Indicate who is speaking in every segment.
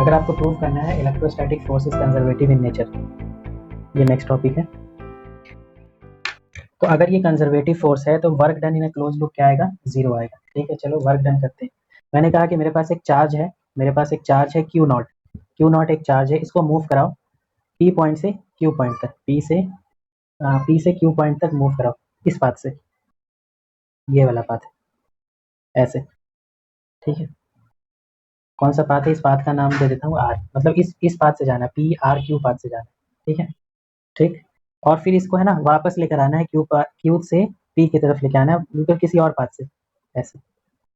Speaker 1: अगर आपको प्रूव करना है electrostatic force is conservative in nature, ये नेक्स्ट टॉपिक है। तो अगर ये कंजर्वेटिव फोर्स है तो work done in close loop क्या आएगा, जीरो आएगा। ठीक है, चलो वर्क डन करते हैं। मैंने कहा कि मेरे पास एक चार्ज है, क्यू नॉट। क्यू नॉट एक चार्ज है, इसको मूव कराओ पी पॉइंट से क्यू पॉइंट तक, पी से क्यू पॉइंट तक मूव कराओ इस पाथ से, ये वाला पाथ है ऐसे। ठीक है, कौन सा पाथ है, इस पाथ का नाम दे देता हूँ आर, मतलब इस पाथ से जाना, पी आर क्यू पाथ से जाना। ठीक है, ठीक। और फिर इसको है ना वापस लेकर आना है क्यू से पी की तरफ लेके आना है, बिल्कुल किसी और पाथ से ऐसे।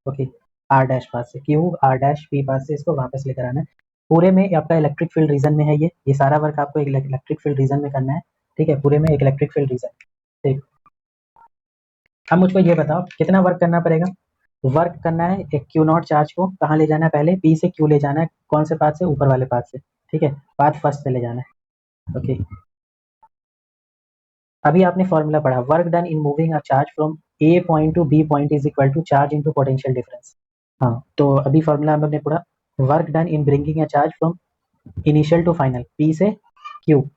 Speaker 1: ओके, आर डैश पाथ से, Q R dash P path से इसको वापस लेकर आना है। पूरे में आपका इलेक्ट्रिक फील्ड रीजन में है, ये सारा वर्क आपको एक इलेक्ट्रिक फील्ड रीजन में करना है। ठीक है, पूरे में एक इलेक्ट्रिक फील्ड रीजन। ठीक, अब मुझको ये बताओ कितना वर्क करना पड़ेगा। वर्क करना है एक क्यू नॉट चार्ज को कहाँ ले जाना है, पहले पी से क्यू ले जाना है, कौन से पाथ से, ऊपर वाले पाथ से। ठीक है, पाथ फर्स्ट से ले जाना है। ओके, अभी आपने फॉर्मूला पढ़ा, work done in moving a charge from A point to B point is equal to charge into potential difference. हाँ, तो अभी फॉर्मूला हमने पढ़ा, work done in bringing a charge from initial to final, P से Q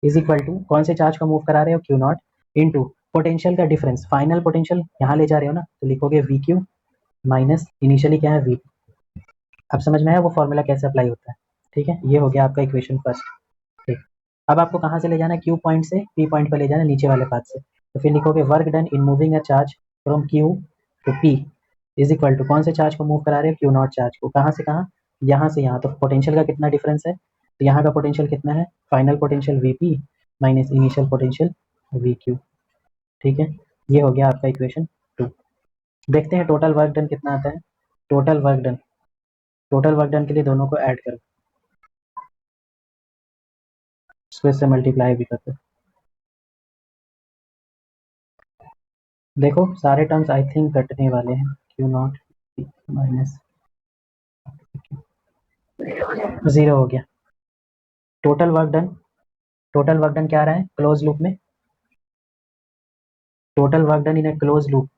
Speaker 1: is equal to कौन से charge को move करा रहे हो, क्यू नॉट, इनटू पोटेंशियल का डिफरेंस, फाइनल पोटेंशियल यहाँ ले जा रहे हो ना, तो लिखोगे वी क्यू माइनस इनिशियली क्या है वी। अब समझ में आया वो फॉर्मूला कैसे अप्लाई होता है। ठीक है, ये हो गया आपका इक्वेशन फर्स्ट। ठीक, अब आपको कहाँ से ले जाना है, क्यू पॉइंट से पी पॉइंट पर ले जाना है, नीचे वाले पाथ से। तो फिर लिखोगे work done in moving a charge from Q to P is equal to कौन से चार्ज को मूव करा रहे हो, क्यू नॉट चार्ज को, कहाँ से कहाँ, यहाँ से यहाँ। तो पोटेंशियल का कितना डिफरेंस है, तो यहाँ का पोटेंशियल कितना है, final potential V P minus initial potential we Q. ठीक है, ये हो गया आपका इक्वेशन 2। देखते हैं टोटल वर्क डन कितना आता है। Total work done, total work done के लिए दोनों को ऐड करो, इसको इससे मल्टीप्लाई भी करते हैं। देखो सारे टर्म्स आई थिंक कटने वाले हैं, क्यू नॉट माइनस जीरो हो गया। Total work done, total work done क्या आ रहा है क्लोज लूप में, टोटल वर्क डन इन ए क्लोज लूप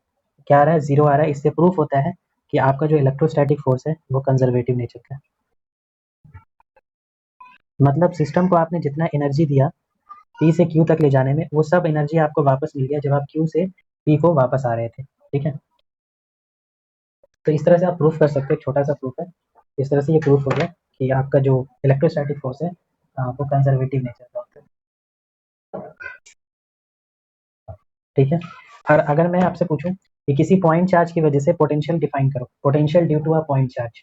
Speaker 1: क्या आ रहा है, जीरो आ रहा है। इससे प्रूफ होता है कि आपका जो इलेक्ट्रोस्टैटिक फोर्स है वो कंजर्वेटिव नेचर का है। मतलब सिस्टम को आपने जितना एनर्जी दिया पी से क्यू तक ले जाने में, वो सब एनर्जी आपको वापस मिल गया जब आप क्यू से पी को वापस आ रहे थे। ठीक है, तो इस तरह से आप प्रूफ कर सकते हो, छोटा सा प्रूफ है। इस तरह से ये प्रूफ हो गया कि आपका जो इलेक्ट्रोस्टैटिक फोर्स है वो कंजर्वेटिव नेचर का होता है। ठीक है, और अगर मैं आपसे पूछूं कि किसी पॉइंट चार्ज की वजह से पोटेंशियल डिफाइन करो, potential due to a point charge,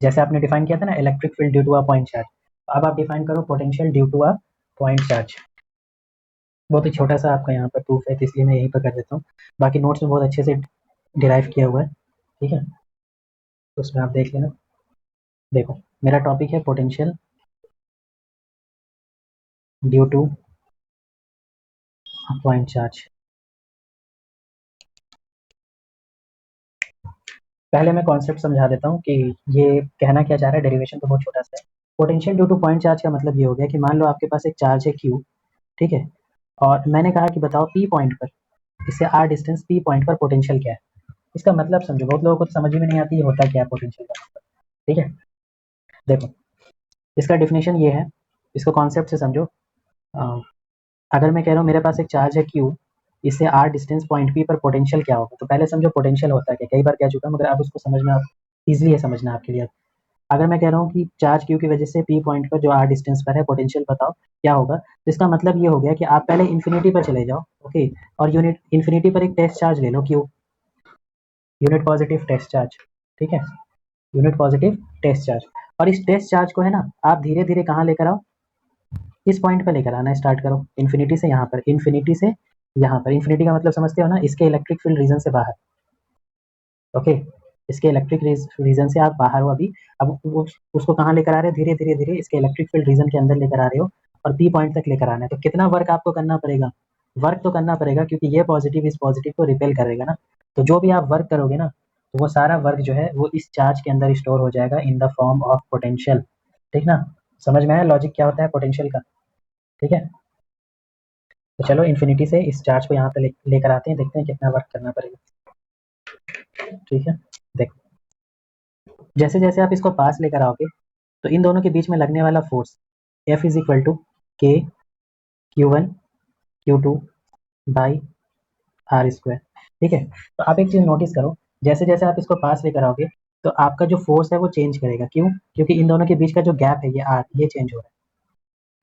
Speaker 1: जैसे आपने डिफाइन किया था ना electric field due to a point charge, अब आप डिफाइन करो potential due to a point charge. बहुत ही छोटा सा आपका यहाँ पर प्रूफ है, तो इसलिए मैं यहीं पर कर देता हूँ। बाकी नोट्स में बहुत अच्छे से डिराइव किया हुआ है। ठीक है, तो उसमें आप देख लेना। देखो मेरा टॉपिक है potential due two point charge. पहले मैं कॉन्सेप्ट समझा देता हूँ कि ये कहना क्या चाह रहा है, डेरिवेशन तो बहुत छोटा सा है। Potential due two point charge का मतलब ये हो गया कि मान लो आपके पास एक चार्ज है क्यू, ठीक है, और मैंने कहा कि बताओ पी पॉइंट पर, इससे आर डिस्टेंस पी पॉइंट पर पोटेंशियल क्या है। इसका मतलब समझो, बहुत लोगों को तो समझ में नहीं आती ये होता क्या है पोटेंशियल का मतलब। ठीक है, देखो इसका डिफिनेशन ये है, इसको कॉन्सेप्ट से समझो। अ, अगर मैं कह रहा हूँ मेरे पास एक चार्ज है क्यू, इससे आर डिस्टेंस पॉइंट पी पर पोटेंशियल क्या होगा, तो पहले समझो पोटेंशियल होता है क्या, कई बार कह चुका हूँ मगर अब उसको समझना ईजिली है, समझना आपके लिए। अगर मैं कह रहा हूँ कि चार्ज क्यू की वजह से पी पॉइंट पर जो आर डिस्टेंस पर है पोटेंशियल बताओ क्या होगा, तो इसका मतलब ये हो गया कि आप पहले इन्फिनिटी पर चले जाओ। ओके, और यूनिट इन्फिनिटी पर एक टेस्ट चार्ज ले लो Q, unit positive test charge. ठीक है, यूनिट पॉजिटिव टेस्ट चार्ज, और इस टेस्ट चार्ज को है ना आप धीरे धीरे कहाँ लेकर आओ, इस पॉइंट पर लेकर आना स्टार्ट करो, इन्फिनिटी से यहाँ पर, इन्फिनिटी से यहाँ पर। इन्फिनिटी का मतलब समझते हो ना, इसके इलेक्ट्रिक फील्ड रीजन से बाहर। ओके, इसके इलेक्ट्रिक रीजन से आप बाहर हो अभी। अब उसको कहाँ लेकर आ रहे हो, धीरे धीरे धीरे इसके इलेक्ट्रिक फील्ड रीजन के अंदर लेकर आ रहे हो, और पी पॉइंट तक लेकर आना है। तो कितना वर्क आपको करना पड़ेगा, वर्क तो करना पड़ेगा क्योंकि ये पॉजिटिव इस पॉजिटिव को रिपेल करेगा ना। तो जो भी आप वर्क करोगे ना, तो वो सारा वर्क जो है वो इस चार्ज के अंदर स्टोर हो जाएगा in the form of potential. ठीक ना, समझ में आया लॉजिक क्या होता है पोटेंशियल का। ठीक है, तो चलो इन्फिनिटी से इस चार्ज को यहाँ पे लेकर आते हैं, देखते हैं कितना वर्क करना पड़ेगा। ठीक है, देखो जैसे जैसे आप इसको पास लेकर आओगे, तो इन दोनों के बीच में लगने वाला force F is equal to K Q1 Q2 by R square. ठीक है, तो आप एक चीज़ नोटिस करो, जैसे जैसे आप इसको पास लेकर आओगे तो आपका जो फोर्स है वो चेंज करेगा। क्यों? क्योंकि इन दोनों के बीच का जो गैप है ये आर, ये चेंज हो रहा है।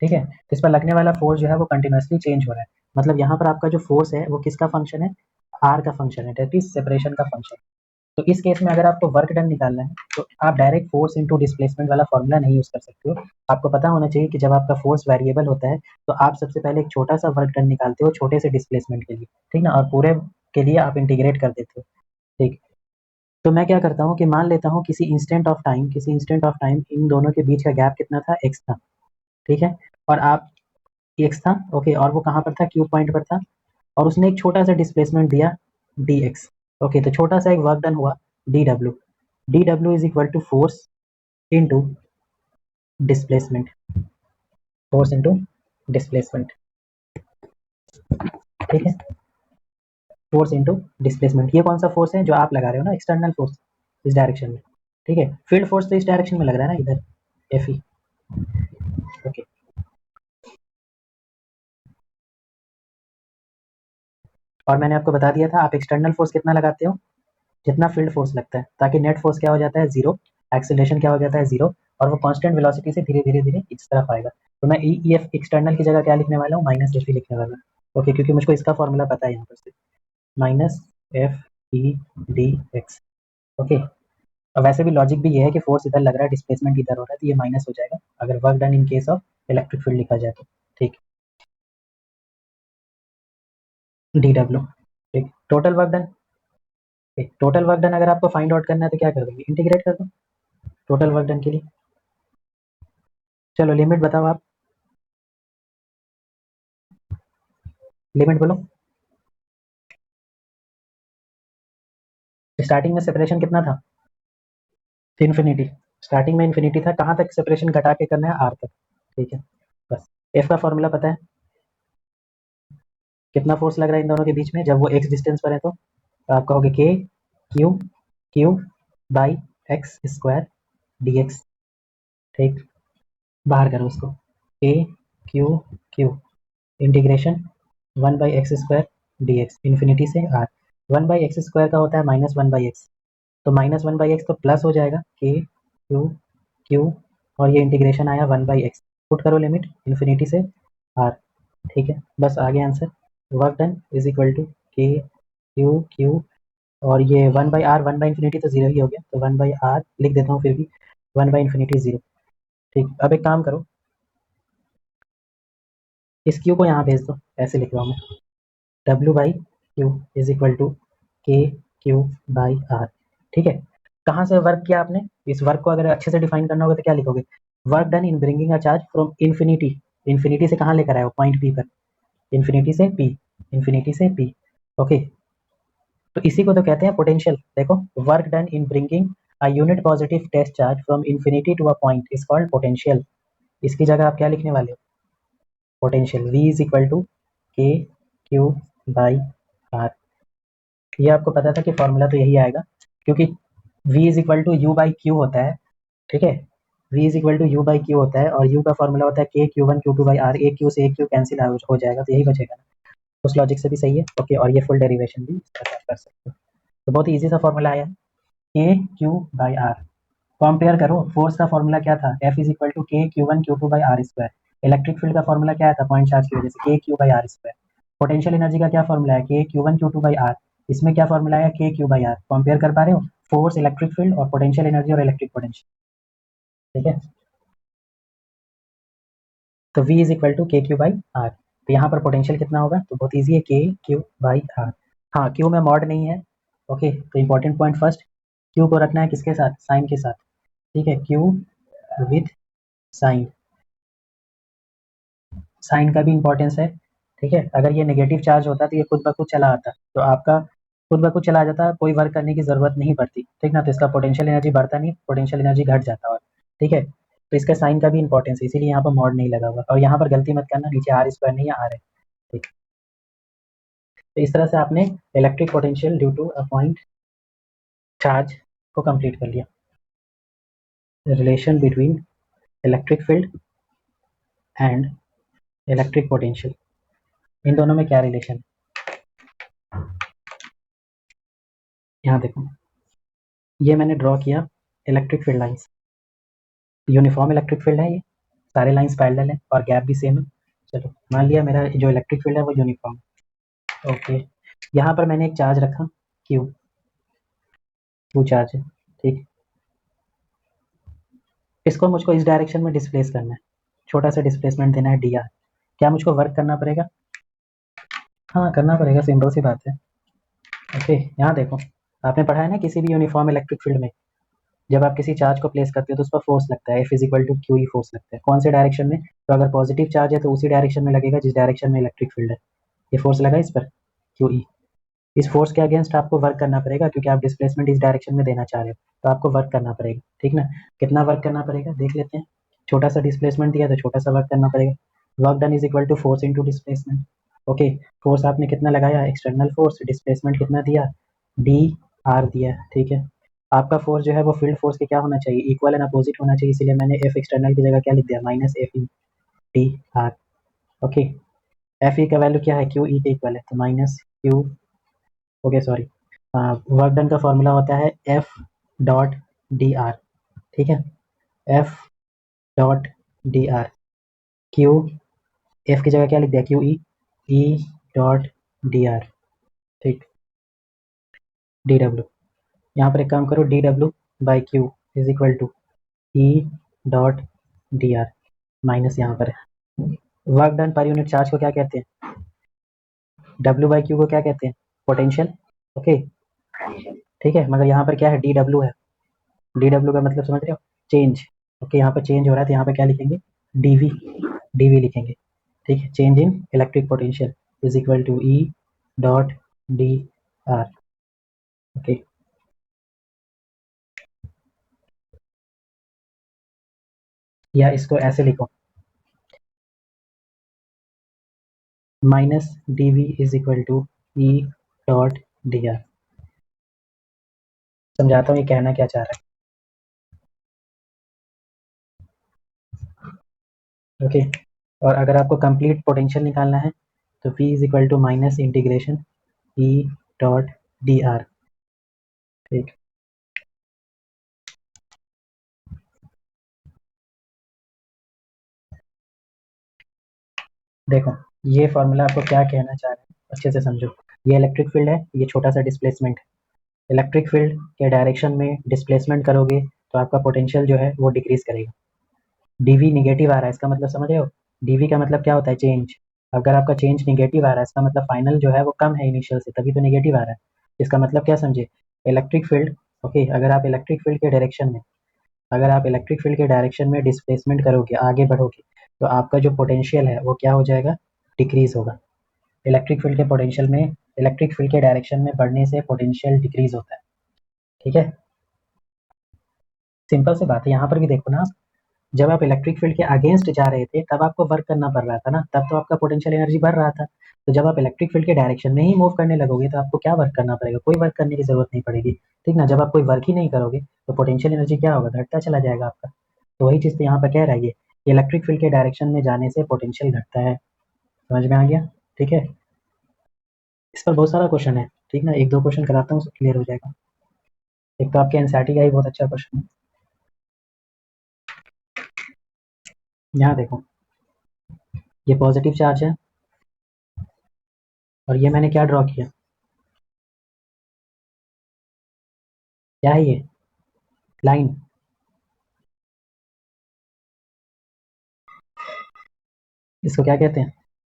Speaker 1: ठीक है, तो इस पर लगने वाला फोर्स जो है वो कंटिन्यूसली चेंज हो रहा है। मतलब यहाँ पर आपका जो फोर्स है वो किसका फंक्शन है? आर का फंक्शन है, डेट इज सेपरेशन का फंक्शन। तो इस केस में अगर आपको वर्क डन निकालना है तो आप डायरेक्ट फोर्स इंटू डिस्प्लेसमेंट वाला फॉर्मूला नहीं यूज कर सकते हो। आपको पता होना चाहिए कि जब आपका फोर्स वेरिएबल होता है तो आप सबसे पहले एक छोटा सा वर्क डन निकालते हो छोटे से डिस्प्लेसमेंट के लिए, ठीक ना, और पूरे के लिए आप इंटीग्रेट कर देते हो। ठीक, तो मैं क्या करता हूँ कि मान लेता हूँ किसी इंस्टेंट ऑफ टाइम इन दोनों के बीच का गैप कितना था? एक्स था। ठीक है, और आप एक्स था, ओके, और वो कहाँ पर था? क्यू पॉइंट पर था, और उसने एक छोटा सा डिस्प्लेसमेंट दिया डी एक्स। ओके, तो छोटा सा एक वर्क डन हुआ D W. D W is equal to force into displacement, force into displacement. ठीक है, फोर्स इंटू डिस्प्लेसमेंट, ये कौन सा फोर्स है जो आप लगा रहे हो ना, एक्सटर्नल फोर्स इस डायरेक्शन में। ठीक है, फील्ड फोर्स तो इस डायरेक्शन में लग रहा है ना, इधर एफ ई। ओके, और मैंने आपको बता दिया था आप एक्सटर्नल फोर्स कितना लगाते हो? जितना फील्ड फोर्स लगता है, ताकि नेट फोर्स क्या हो जाता है? जीरो, एक्सेलरेशन क्या हो जाता है? जीरो, और वो कांस्टेंट वेलोसिटी से धीरे धीरे धीरे इस तरफ आएगा। तो मैं ई एफ एक्सटर्नल की जगह क्या लिखने वाला हूँ? माइनस एफ ई लिखने वाला हूँ। ओके, क्योंकि मुझको इसका फॉर्मूला पता है यहाँ पर से, minus F E D x. Okay, और वैसे भी लॉजिक भी ये है कि फोर्स इधर लग रहा है, डिस्प्लेसमेंट इधर हो रहा है, तो ये माइनस हो जाएगा अगर work done in case of electric field लिखा जाए तो। ठीक, डी डब्ल्यू। ठीक, total work done. Total work done अगर आपको फाइंड आउट करना है तो क्या कर दोगे? इंटीग्रेट कर दो टोटल वर्क डन के लिए। चलो लिमिट बताओ आप, लिमिट बोलो। स्टार्टिंग में सेपरेशन कितना था? इन्फिनिटी। स्टार्टिंग में इन्फिनिटी था, कहाँ तक सेपरेशन घटा के करना है? आर तक। ठीक है, बस। एफ का फॉर्मूला पता है, कितना फोर्स लग रहा है इन दोनों के बीच में जब वो एक्स डिस्टेंस पर है? तो आप कहोगे K Q Q by X square D X. ठीक, बाहर करो उसको, K Q Q integration one by X square D X infinity से R. One by X square का होता है माइनस वन बाई एक्स, तो माइनस वन बाई एक्स तो प्लस हो जाएगा के क्यू क्यू, और ये इंटीग्रेशन आया वन बाई एक्स। पुट करो लिमिट इन्फिनिटी से आर। ठीक है, बस आ गया answer. Work done is equal to K Q Q, और ये one by R, one by infinity तो जीरो ही हो गया, तो वन बाई आर लिख देता हूँ फिर भी, वन बाई इन्फिनिटी जीरो। ठीक, अब एक काम करो, इस क्यू को यहाँ भेज दो, ऐसे लिख रहा हूँ मैं, W by Q is equal to K Q by R. ठीक है, कहाँ से वर्क किया आपने? इस वर्क को अगर अच्छे से डिफाइन करना होगा तो क्या लिखोगे? Work done in bringing a charge from infinity, infinity से कहाँ लेकर आए हो? पॉइंट पी पर, इन्फिनिटी से पी, इन्फिनिटी से पी। ओके, तो इसी को तो कहते हैं पोटेंशियल। देखो, work done in bringing a unit positive test charge from infinity to a point is called potential. इसकी जगह आप क्या लिखने वाले हो? Potential. V is equal to K Q by R. ये आपको पता था कि फॉर्मूला तो यही आएगा, क्योंकि v is equal to U by Q होता है। ठीक है, v is equal to U by Q होता है, और u का फॉर्मूला होता है K Q one Q two by R. एक क्यू से एक क्यू कैंसिल हो जाएगा, तो यही बचेगा ना। उस लॉजिक से भी सही है। ओके, और ये फुल डेरिवेशन भी इस तरह से आप कर सकते हो। तो बहुत ईजी सा फॉर्मूला आया, K Q by R. Compare करो, फोर्स का फॉर्मूला क्या था? F is equal to K Q one Q two by R square. Electric field का फॉर्मूला क्या था? पॉइंट चार्ज की वजह से K Q by R square. Potential energy का क्या फॉर्मूला है? K Q one Q two by R. इसमें क्या फॉर्मूला है? K Q by R. Compare कर पा रहे हो? फोर्स, इलेक्ट्रिक फील्ड, और पोटेंशियल एनर्जी और इलेक्ट्रिक पोटेंशियल। ठीक है, तो v is equal to K Q by are. तो यहाँ पर पोटेंशियल कितना होगा? तो बहुत ईजी है, के क्यू बाई आर। हाँ, क्यू में मॉड नहीं है। ओके, तो इंपॉर्टेंट पॉइंट फर्स्ट, क्यू को रखना है किसके साथ? साइन के साथ। ठीक है, क्यू विथ साइन, साइन का भी इंपॉर्टेंस है। ठीक है, अगर ये नेगेटिव चार्ज होता तो ये खुद ब खुद चला आता, तो आपका खुद ब खुद चला जाता, कोई वर्क करने की जरूरत नहीं पड़ती। ठीक ना, तो इसका पोटेंशियल एनर्जी बढ़ता नहीं, पोटेंशियल एनर्जी घट जाता। और ठीक है, तो इसका साइन का भी इंपॉर्टेंस है, इसीलिए यहाँ पर मॉड नहीं लगा हुआ। और यहाँ पर गलती मत करना, नीचे आर स्क्वायर नहीं है, आर है। ठीक, तो इस तरह से आपने electric potential due to a point charge को कंप्लीट कर लिया। Relation between electric field and electric potential, इन दोनों में क्या रिलेशन है? यहाँ देखो, ये मैंने ड्रॉ किया electric field lines, uniform electric field है ये, सारे लाइंस पैरेलल है और गैप भी सेम है। चलो मान लिया मेरा जो इलेक्ट्रिक फील्ड है वो यूनिफॉर्म। ओके, यहाँ पर मैंने एक चार्ज रखा क्यू, क्यू चार्ज है, ठीक। इसको मुझको इस डायरेक्शन में डिस्प्लेस करना है, छोटा सा डिस्प्लेसमेंट देना है डी आर। क्या मुझको वर्क करना पड़ेगा? हाँ करना पड़ेगा, सिंपल सी बात है। ओके, यहाँ देखो, आपने पढ़ा है ना किसी भी यूनिफॉर्म इलेक्ट्रिक फील्ड में जब आप किसी चार्ज को प्लेस करते हो तो उस पर फोर्स लगता है, F equal to Q E force लगता है। कौन से डायरेक्शन में? तो अगर पॉजिटिव चार्ज है तो उसी डायरेक्शन में लगेगा जिस डायरेक्शन में इलेक्ट्रिक फील्ड है। ये फोर्स लगा इस पर, क्यू ई। इस फोर्स के अगेंस्ट आपको वर्क करना पड़ेगा क्योंकि आप डिस्प्लेसमेंट इस डायरेक्शन में देना चाह रहे हो, तो आपको वर्क करना पड़ेगा, ठीक ना। कितना वर्क करना पड़ेगा देख लेते हैं। छोटा सा डिस्प्लेसमेंट दिया तो छोटा सा वर्क करना पड़ेगा। Work done is equal to force into displacement. Okay, force आपने कितना लगाया, एक्सटर्नल फोर्स, डिस्प्लेसमेंट कितना दिया, डी आर दिया, ठीक है। आपका फोर्स जो है वो फील्ड फोर्स के क्या होना चाहिए, इक्वल एंड अपोजिट होना चाहिए, इसीलिए मैंने एफ एक्सटर्नल की जगह क्या लिख दिया, minus F E D R. Okay, F E का वैल्यू क्या है, क्यू ई के इक्वल है, तो minus Q, okay sorry, work done का फॉर्मूला होता है एफ डॉट डी आर, ठीक है। F dot D R, Q, F की जगह क्या लिख दिया, Q E, E dot D R, ठीक, डी डब्ल्यू। यहाँ पर एक काम करो, D W by Q is equal to E dot D R, minus यहाँ पर है। वर्क डन पर यूनिट चार्ज को क्या कहते हैं, डब्ल्यू बाई क्यू को क्या कहते हैं, पोटेंशियल। ओके, ठीक है, मगर यहाँ पर क्या है, डी डब्ल्यू है। डी डब्ल्यू का मतलब समझ रहे हो, चेंज। ओके, यहाँ पर चेंज हो रहा है तो यहाँ पर क्या लिखेंगे, डीवी, डीवी लिखेंगे, ठीक है। Change in electric potential is equal to E dot D R. Okay, या इसको ऐसे लिखो, minus D V is equal to E dot D R. समझाता हूँ ये कहना क्या चाह रहा है। ओके, और अगर आपको कंप्लीट पोटेंशियल निकालना है तो V is equal to minus integration E dot D R, ठीक। देखो, ये फॉर्मूला आपको क्या कहना चाह रहे हैं अच्छे से समझो। ये इलेक्ट्रिक फील्ड है, ये छोटा सा डिस्प्लेसमेंट है। इलेक्ट्रिक फील्ड के डायरेक्शन में डिस्प्लेसमेंट करोगे तो आपका पोटेंशियल जो है वो डिक्रीज करेगा। डीवी निगेटिव आ रहा है, इसका मतलब समझ रहे हो, डीवी का मतलब क्या होता है, चेंज। अगर आपका चेंज निगेटिव आ रहा है इसका मतलब फाइनल जो है वो कम है इनिशियल से, तभी तो निगेटिव आ रहा है। इसका मतलब क्या समझे, इलेक्ट्रिक फील्ड, ओके, अगर आप इलेक्ट्रिक फील्ड के डायरेक्शन में, अगर आप इलेक्ट्रिक फील्ड के डायरेक्शन में डिस्प्लेसमेंट करोगे, आगे बढ़ोगे, तो आपका जो पोटेंशियल है वो क्या हो जाएगा, डिक्रीज होगा। इलेक्ट्रिक फील्ड के पोटेंशियल में, इलेक्ट्रिक फील्ड के डायरेक्शन में बढ़ने से पोटेंशियल डिक्रीज होता है, ठीक है। सिंपल सी बात है, यहाँ पर भी देखो ना, जब आप इलेक्ट्रिक फील्ड के अगेंस्ट जा रहे थे तब आपको वर्क करना पड़ रहा था ना, तब तो आपका पोटेंशियल एनर्जी बढ़ रहा था। तो जब आप इलेक्ट्रिक फील्ड के डायरेक्शन में ही मूव करने लगोगे तो आपको क्या वर्क करना पड़ेगा, कोई वर्क करने की जरूरत नहीं पड़ेगी, ठीक ना। जब आप कोई वर्क ही नहीं करोगे तो पोटेंशियल एनर्जी क्या होगा, घटता चला जाएगा आपका। तो वही चीज़ तो यहाँ पर कह रहा है ये, इलेक्ट्रिक फील्ड के डायरेक्शन में जाने से पोटेंशियल घटता है। समझ में आ गया, ठीक है। इस पर बहुत सारा क्वेश्चन है, ठीक ना, एक दो क्वेश्चन कराता हूँ, क्लियर हो जाएगा। एक तो आपके एनसीईआरटी का ही बहुत अच्छा क्वेश्चन है, यहाँ देखो, ये पॉजिटिव चार्ज है और ये मैंने क्या ड्रॉ किया, क्या है ये, लाइन। इसको क्या कहते हैं,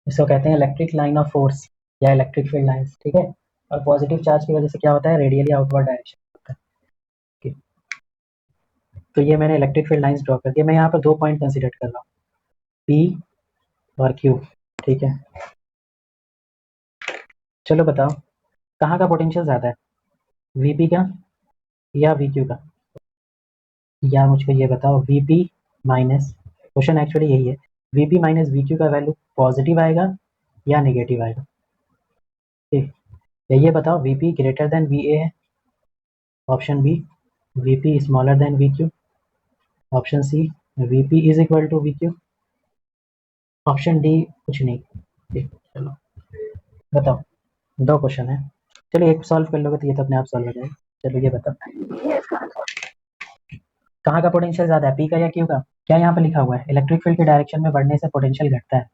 Speaker 1: इसको कहते हैं इलेक्ट्रिक लाइन ऑफ फोर्स या इलेक्ट्रिक फील्ड लाइंस, ठीक है। और पॉजिटिव चार्ज की वजह से क्या होता है, रेडियली आउटवर्ड डायरेक्शन होता है, ठीक। तो ये मैंने इलेक्ट्रिक फील्ड लाइंस ड्रॉ कर दिया। मैं यहाँ पर दो पॉइंट कंसिडर कर रहा हूँ, पी और क्यू, ठीक है। चलो बताओ, कहाँ का पोटेंशियल ज़्यादा है, वीपी का या वीक्यू का, या मुझको ये बताओ, वीपी माइनस, क्वेश्चन एक्चुअली यही है, वीपी माइनस वीक्यू का वैल्यू पॉजिटिव आएगा या नेगेटिव आएगा, ठीक। या ये बताओ, VP greater than V A है, option B, VP smaller than VQ, option C, VP is equal to VQ। Option D कुछ नहीं। ठीक, चलो बताओ। दो क्वेश्चन है, चलो एक सॉल्व कर लोगे तो ये तो अपने आप सॉल्व हो जाएगा। चलो ये बताओ, कहाँ का पोटेंशियल ज़्यादा है, पी का या क्यू का? क्या यहाँ पे लिखा हुआ है, इलेक्ट्रिक फील्ड के डायरेक्शन में बढ़ने से पोटेंशियल घटता है।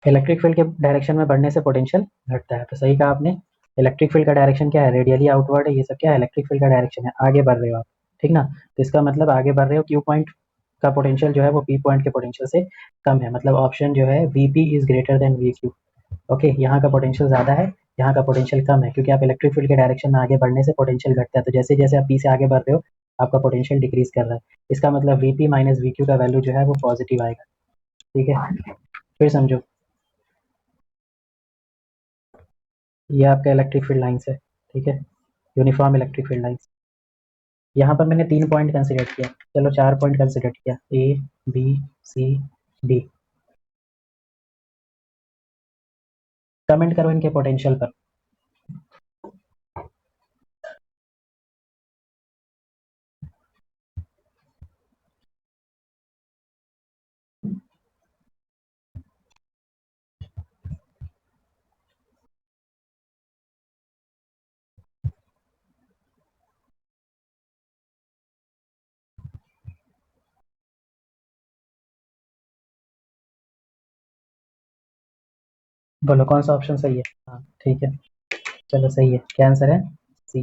Speaker 1: इलेक्ट्रिक फील्ड के डायरेक्शन में बढ़ने से पोटेंशियल घटता है, तो सही कहा आपने। इलेक्ट्रिक फील्ड का डायरेक्शन क्या है, रेडियली आउटवर्ड है, ये सब क्या है, इलेक्ट्रिक फील्ड का डायरेक्शन है, आगे बढ़ रहे हो आप, ठीक ना। तो इसका मतलब आगे बढ़ रहे हो, क्यू पॉइंट का पोटेंशियल जो है वो पी पॉइंट के पोटेंशियल से कम है, मतलब ऑप्शन जो है V P is greater than we Q. Okay, यहाँ का पोटेंशियल ज़्यादा है, यहाँ का पोटेंशियल कम है, क्योंकि आप इलेक्ट्रिक फील्ड के डायरेक्शन में आगे बढ़ने से पोटेंशियल घटता है, तो जैसे जैसे आप पी से आगे बढ़ रहे हो आपका पोटेंशियल डिक्रीज कर रहा है। इसका मतलब V P minus we Q का वैल्यू जो है वो पॉजिटिव आएगा। ठीक है, फिर समझो, ये आपका इलेक्ट्रिक फील्ड लाइन्स है, ठीक है, यूनिफॉर्म इलेक्ट्रिक फील्ड लाइन्स। यहाँ पर मैंने 3 पॉइंट कंसिडर किया, चलो 4 पॉइंट कंसिडर किया, A B C D. Comment करो इनके पोटेंशियल पर। बोलो कौन सा ऑप्शन सही है। हाँ ठीक है, चलो सही है, क्या आंसर है, सी।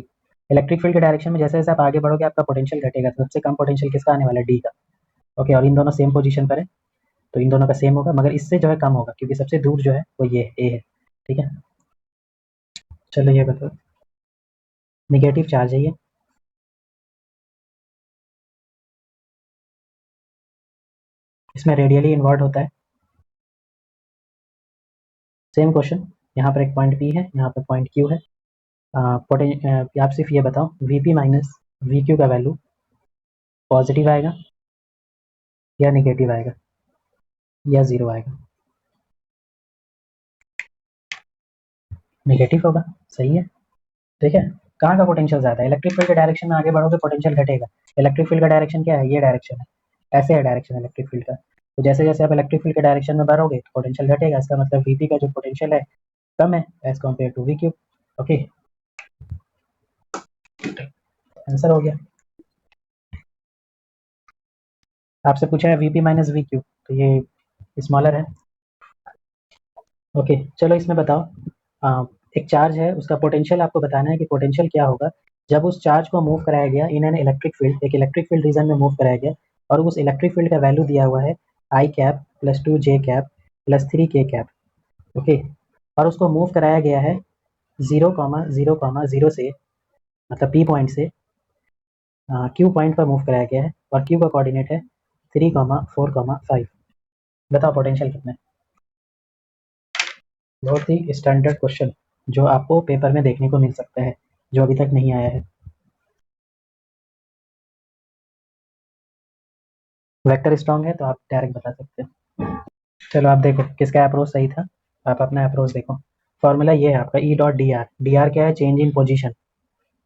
Speaker 1: इलेक्ट्रिक फील्ड के डायरेक्शन में जैसे जैसे आप आगे बढ़ोगे आपका पोटेंशियल घटेगा, तो सबसे कम पोटेंशियल किसका आने वाला है, डी का। ओके, और इन दोनों सेम पोजीशन पर है, तो इन दोनों का सेम होगा, मगर इससे जो है कम होगा, क्योंकि सबसे दूर जो है वो ये ए है। ठीक है, चलो ये बताओ, निगेटिव चार्ज है ये, इसमें रेडियली इन्वर्ट होता है। सेम क्वेश्चन, यहाँ पर एक पॉइंट पी है, यहाँ पर पॉइंट क्यू है। आप सिर्फ ये बताओ, V P minus we Q का वैल्यू पॉजिटिव आएगा या निगेटिव आएगा या जीरो आएगा। निगेटिव होगा, सही है। ठीक है, कहाँ का पोटेंशियल ज़्यादा है, इलेक्ट्रिक फील्ड के डायरेक्शन में आगे बढ़ोगे पोटेंशियल घटेगा। इलेक्ट्रिक फील्ड का डायरेक्शन क्या है, ये डायरेक्शन है, ऐसे है डायरेक्शन इलेक्ट्रिक फील्ड का। तो जैसे जैसे आप इलेक्ट्रिक फील्ड के डायरेक्शन में बढ़ोगे तो पोटेंशियल घटेगा, इसका मतलब वीपी का जो पोटेंशियल है कम है as compare to V Q. Okay, answer हो गया। आपसे पूछा है वीपी माइनस वी क्यू, तो ये स्मॉलर है। ओके, चलो इसमें बताओ, एक चार्ज है, उसका पोटेंशियल आपको बताना है कि पोटेंशियल क्या होगा जब उस चार्ज को मूव कराया गया इन एन इलेक्ट्रिक फील्ड, एक इलेक्ट्रिक फील्ड रीजन में मूव कराया गया, और उस इलेक्ट्रिक फील्ड का वैल्यू दिया हुआ है I cap plus 2 j cap plus 3 k cap. Okay, और उसको मूव कराया गया है 0,0,0 से, मतलब पी पॉइंट से क्यू पॉइंट पर मूव कराया गया है, और क्यू का कोऑर्डिनेट है 3,4,5। बताओ पोटेंशियल कितना है। बहुत ही स्टैंडर्ड क्वेश्चन जो आपको पेपर में देखने को मिल सकता है, जो अभी तक नहीं आया है। वेक्टर स्ट्रांग है तो आप डायरेक्ट बता सकते हैं। चलो आप देखो किसका अप्रोच सही था, आप अपना अप्रोच देखो। फॉर्मूला ये है आपका ई dot D are. D R क्या है, change in position.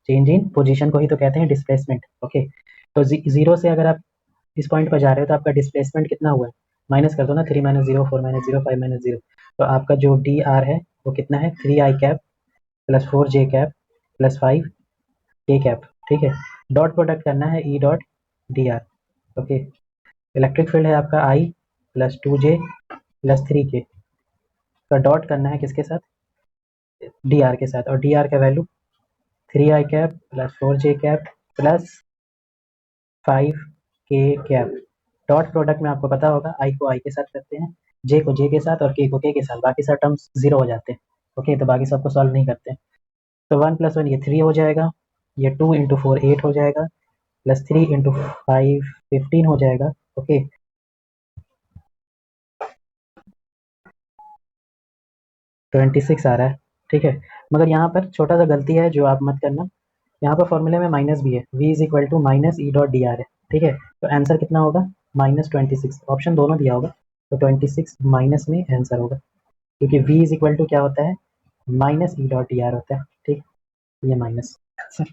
Speaker 1: Change in position को ही तो कहते हैं डिस्प्लेसमेंट। ओके, तो जीरो से अगर आप इस पॉइंट पर जा रहे हो तो आपका डिस्प्लेसमेंट कितना हुआ है, माइनस कर दो ना, 3 - 0 4 - 0 5 - 0। तो आपका जो डी आर है वो कितना है, 3 i cap plus 4 j cap plus 5 k cap. ठीक है, डॉट प्रोडक्ट करना है ई dot D R. Okay, electric field है आपका आई प्लस 2j प्लस 3k, का डॉट करना है किसके साथ, डी आर के साथ, और डी आर का value 3 i cap plus 4 j cap plus 5 k cap. Dot product में आपको पता होगा आई को आई के साथ करते हैं, जे को जे के साथ और के को के साथ, बाकी सब टर्म्स जीरो हो जाते हैं। ओके, तो बाकी सबको सॉल्व नहीं करते। तो 1 + 1 ये 3 हो जाएगा, ये 2 × 4 8 हो जाएगा, प्लस 3 × 5 15 हो जाएगा। ओके, 26 आ रहा है। ठीक है, मगर यहाँ पर छोटा सा गलती है जो आप मत करना, यहाँ पर फॉर्मूले में माइनस भी है, v is equal to minus E dot D R है। ठीक है, तो आंसर कितना होगा, -26। ऑप्शन दोनों दिया होगा, तो 26 माइनस में आंसर होगा, क्योंकि v इज इक्वल टू क्या होता है, minus E dot D are होता है। ठीक, ये माइनस आंसर।